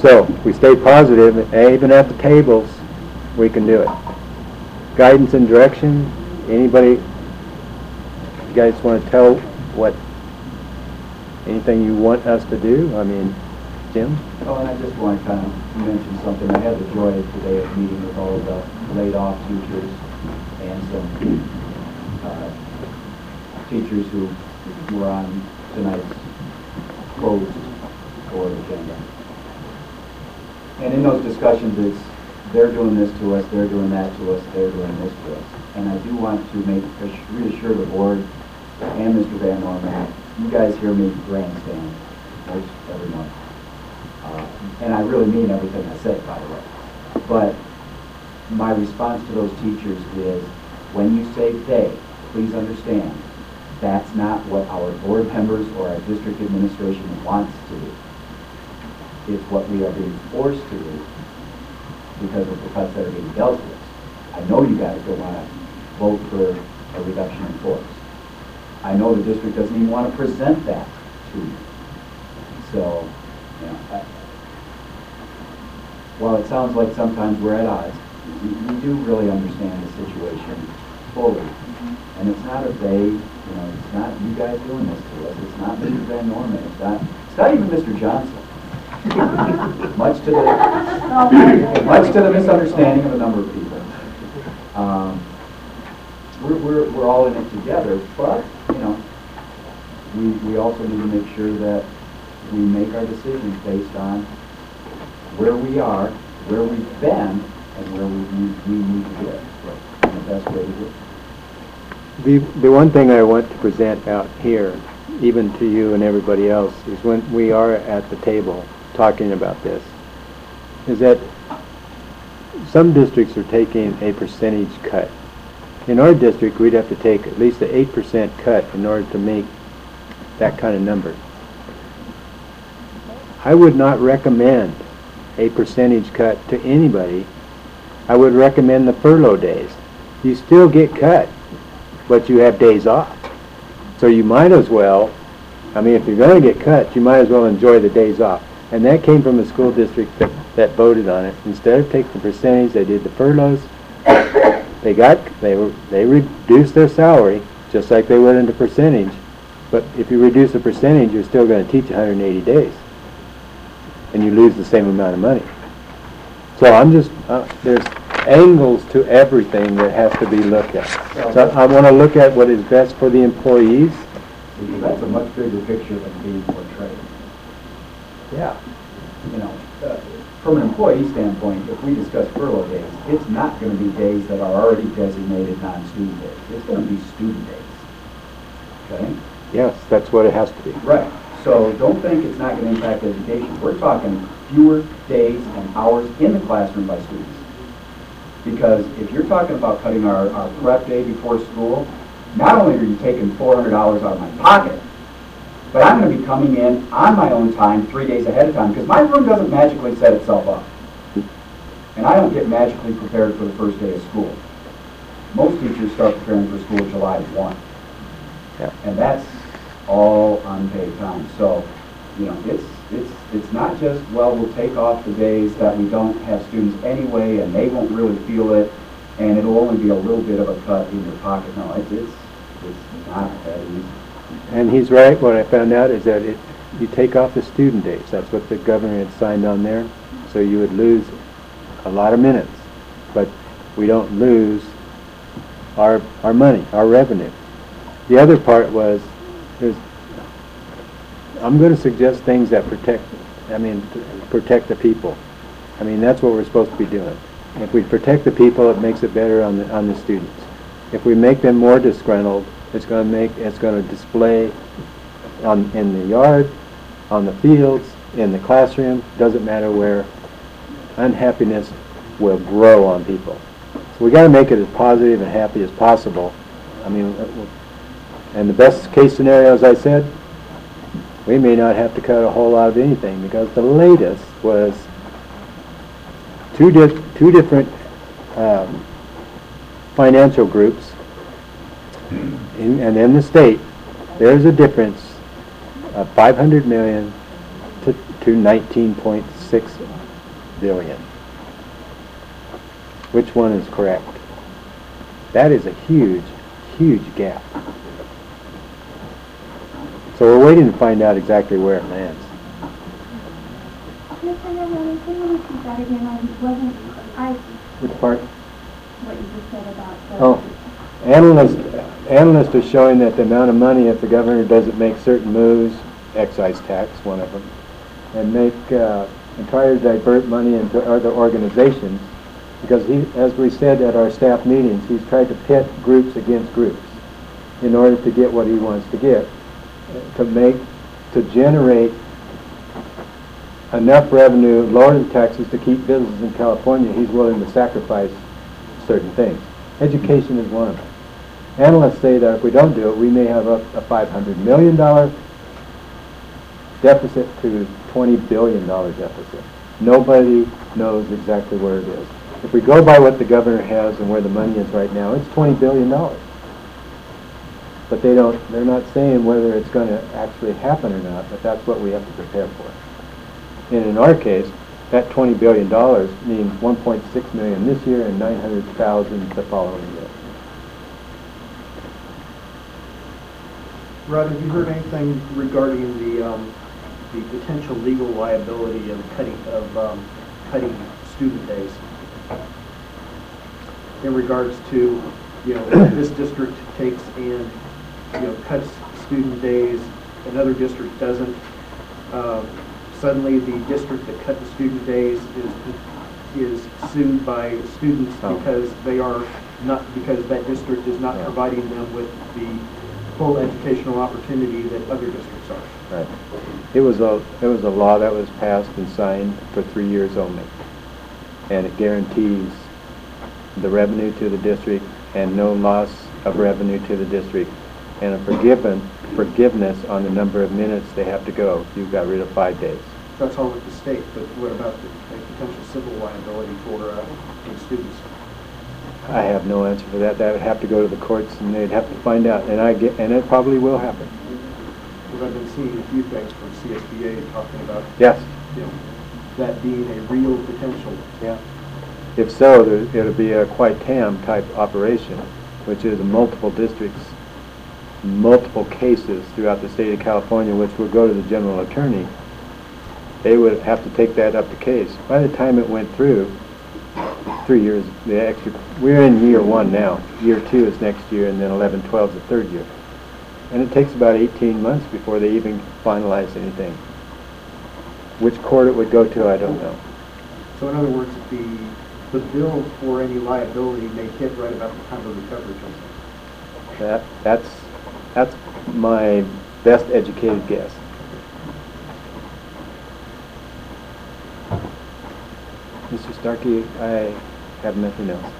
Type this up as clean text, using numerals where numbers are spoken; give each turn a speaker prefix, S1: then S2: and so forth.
S1: So we stay positive, even at the tables, we can do it. Guidance and direction, anybody, you guys want to tell anything you want us to do? I mean, Jim?
S2: Oh, and I just want to kind of mention something. I had the joy today of meeting with all of the laid-off teachers and some teachers who were on tonight's closed board agenda. And in those discussions, it's they're doing this to us, they're doing that to us, they're doing this to us. And I do want to reassure the board and Mr. Van Norman, you guys hear me grandstand most every month. And I really mean everything I said, by the way. But my response to those teachers is, when you say they, please understand, that's not what our board members or our district administration wants to do. It's what we are being forced to do because of the cuts that are being dealt with. I know you guys don't want to vote for a reduction in force. I know the district doesn't even want to present that to you. So, you know, while it sounds like sometimes we're at odds, we do really understand the situation fully. And it's not a they, you know, it's not you guys doing this to us. It's not Mr. Van Norman. It's not even Mr. Johnson. much to the misunderstanding of a number of people. We're all in it together, but you know, we also need to make sure that we make our decisions based on where we are, where we've been, and where we need to get and the best way to do it.
S1: The one thing I want to present out here, even to you and everybody else, is when we are at the table talking about this, is that some districts are taking a percentage cut. In our district, we'd have to take at least an 8% cut in order to make that kind of number. I would not recommend a percentage cut to anybody. I would recommend the furlough days. You still get cut, but you have days off. So you might as well, I mean, if you're going to get cut, you might as well enjoy the days off. And that came from the school district that voted on it. Instead of taking the percentage, they did the furloughs. They reduced their salary just like they would in the percentage. But if you reduce the percentage, you're still going to teach 180 days, and you lose the same amount of money. So I'm just there's angles to everything that has to be looked at. So I want to look at what is best for the employees.
S2: That's a much bigger picture than being portrayed.
S1: Yeah.
S2: You know, from an employee standpoint, if we discuss furlough days, it's not going to be days that are already designated non-student days. It's going to be student days. Okay?
S1: Yes, that's what it has to be.
S2: Right. So don't think it's not going to impact education. We're talking fewer days and hours in the classroom by students. Because if you're talking about cutting our prep day before school, not only are you taking $400 out of my pocket, but I'm going to be coming in on my own time 3 days ahead of time, because my room doesn't magically set itself up. And I don't get magically prepared for the first day of school. Most teachers start preparing for school July 1.
S1: Yeah.
S2: And that's all unpaid time. So, you know, it's not just, well, we'll take off the days that we don't have students anyway, and they won't really feel it, and it'll only be a little bit of a cut in your pocket. No, it's not that easy.
S1: And he's right. What I found out is that you take off the student days. That's what the governor had signed on there. So you would lose a lot of minutes, but we don't lose our money, our revenue. The other part was, I'm going to suggest things that protect the people. I mean, that's what we're supposed to be doing. If we protect the people, it makes it better on the students. If we make them more disgruntled, it's going to display in the yard, on the fields, in the classroom. Doesn't matter where. Unhappiness will grow on people. So we got to make it as positive and happy as possible. I mean, and the best case scenario, as I said, we may not have to cut a whole lot of anything, because the latest was two different financial groups, and in the state, there's a difference of $500 million to 19.7 1.6 billion. Which one is correct? That is a huge, huge gap. So we're waiting to find out exactly where it lands. Which part?
S3: What you just said about the...
S1: Oh, analysts are showing that the amount of money, if the governor doesn't make certain moves, excise tax, one of them, and try to divert money into other organizations, because he, as we said at our staff meetings, he's tried to pit groups against groups in order to get what he wants to get, to generate enough revenue, lower the taxes to keep businesses in California. He's willing to sacrifice certain things. Education is one of them. Analysts say that if we don't do it, we may have a $500 million deficit to $20 billion deficit. Nobody knows exactly where it is. If we go by what the governor has and where the money is right now, it's $20 billion. But they're not saying whether it's going to actually happen or not, but that's what we have to prepare for. And in our case, that $20 billion means 1.6 million this year and 900,000 the following year.
S4: Rod, have you heard anything regarding the potential legal liability of cutting student days? In regards to, this district takes and, cuts student days, another district doesn't. Suddenly the district that cut the student days is sued by students because because that district is not providing them with the full educational opportunity that other districts are.
S1: Right. It was a law that was passed and signed for 3 years only, and it guarantees the revenue to the district and no loss of revenue to the district, and a forgiveness on the number of minutes they have to go. You got rid of 5 days.
S4: That's all with the state, but what about the potential civil liability for students?
S1: I have no answer for that. That would have to go to the courts, and they'd have to find out. And it probably will happen.
S4: Because I've been seeing a few things from CSBA talking about
S1: Yes.
S4: That being a real potential.
S1: Yeah. If so, it'll be a quite TAM type operation, which is multiple districts, multiple cases throughout the state of California, which will go to the general attorney. They would have to take that up the case. By the time it went through, 3 years, we're in year 1 now. Year 2 is next year, and then 11-12 is the 3rd year. And it takes about 18 months before they even finalize anything. Which court it would go to, I don't know.
S4: So in other words, the bill for any liability may hit right about the time of recovery comes in.
S1: That's my best educated guess. Mr. Starkey, I have nothing else.